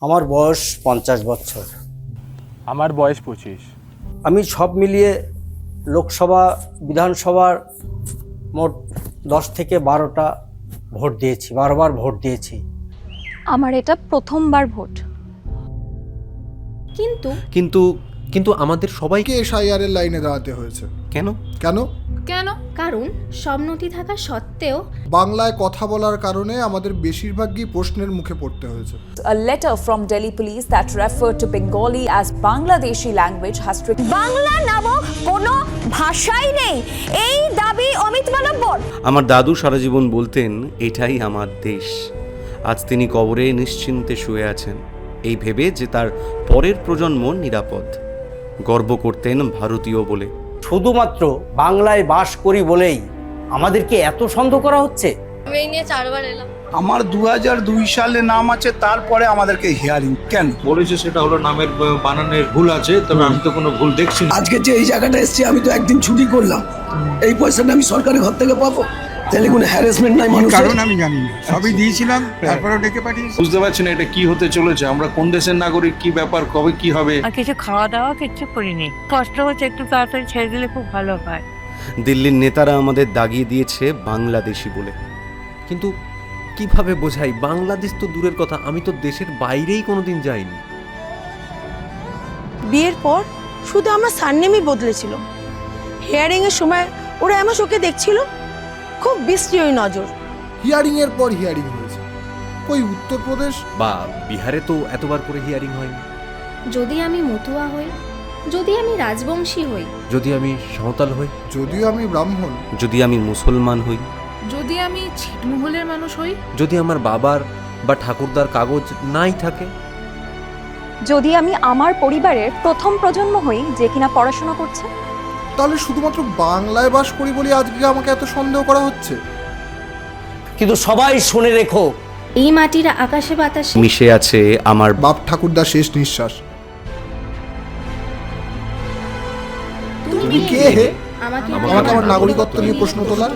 আমার বয়স 50 বছর। আমার বয়স 25। আমি সব মিলিয়ে লোকসভা বিধানসভার মোট 10 থেকে 12টা ভোট দিয়েছি, 12বার ভোট দিয়েছি। আমার এটা প্রথমবার ভোট। কিন্তু কিন্তু আমাদের সবাইকে এসআইআর এর লাইনে দাঁড়াতে হয়েছে। কেন? কেন? কারণ সব নথি থাকা সত্ত্বেও বাংলায় কথা বলার কারণে আমাদের বেশিরভাগই প্রশ্নের মুখে পড়তে হয়েছে। A letter from Delhi police that referred to Bengali as Bangladeshi language has Bangla নামক কোনো ভাষাই নেই, এই দাবি অমিত মানববর। আমার দাদু সারা জীবন বলতেন এটাই আমার দেশ। আজ তিনি কবরে নিশ্চিন্তে শুয়ে আছেন এই ভেবে যে তার পরের প্রজন্ম নিরাপদ। গর্ব করতেন ভারতীয় বলে। শুধুমাত্র বাংলায় বাস করি বলেই আমাদেরকে এত সন্দেহ করা হচ্ছে। আমি এই নিয়ে 4 বার এলাম। আমার 2002 সালে নাম আছে, তারপরে আমাদেরকে হিয়ারিং কেন বলেছে? সেটা হলো নামের বানানের ভুল আছে, তবে আমি তো কোনো ভুল দেখছি না। আজকে যে এই জায়গাটা এসেছি, আমি তো একদিন ছুটি করলাম, এই পয়সাটা আমি সরকারি ঘর থেকে পাবো? তাহলে কোনো হ্যারাসমেন্ট নাই মানুষ? কারণ আমি জানি না, সবই দিয়েছিলাম, তারপরেও ডেকে পাঠিয়েছি। বুঝতে পারছি না এটা কি হতে চলেছে। আমরা কোন দেশের নাগরিক, কি ব্যাপার, কবে কি হবে। আর কিছু খাওয়া দাওয়া কিচ্ছু করিনি, কষ্ট হচ্ছে, একটু তাড়াতাড়ি ছেড়ে দিলে খুব ভালো হয়। দিল্লির নেতারা আমাদের দাগিয়ে দিয়েছে বাংলাদেশি বলে। কিন্তু কিভাবে বোঝাই? বাংলাদেশ তো দূরের কথা, আমি তো দেশের বাইরেই কোনোদিন যাইনি। বিয়ের পর শুধু আমার সারনেমই বদলেছিল। হিয়ারিং এর সময় ওরা আমার চোখে দেখছিল, খুব বিশ্রী ওই নজর। হিয়ারিং এর পর হিয়ারিং হয়েছে। কই উত্তরপ্রদেশ বা বিহারে তো এতবার করে হিয়ারিং হয়নি। যদি আমি মতুয়া হই, যদি আমি রাজবংশী হই, যদি আমি সাঁওতাল হই, যদিও আমি ব্রাহ্মণ, যদি আমি মুসলমান হই, যদি আমি ছিটমহলের মানুষ হই, যদি আমার বাবার বা ঠাকুরদার কাগজ নাই থাকে, যদি আমি আমার পরিবারের প্রথম প্রজন্ম হই যে কিনা পড়াশোনা করছে, তাহলে শুধুমাত্র বাংলায় বাস করি বলে আজকে আমাকে এত সন্দেহ করা হচ্ছে। কিন্তু সবাই শুনে রেখো, এই মাটির আকাশে বাতাসে মিশে আছে আমার বাপ ঠাকুরদার শেষ নিঃশ্বাস। তুমি কে হে আমাকে আমার নাগরিকত্ব নিয়ে প্রশ্ন তোলার?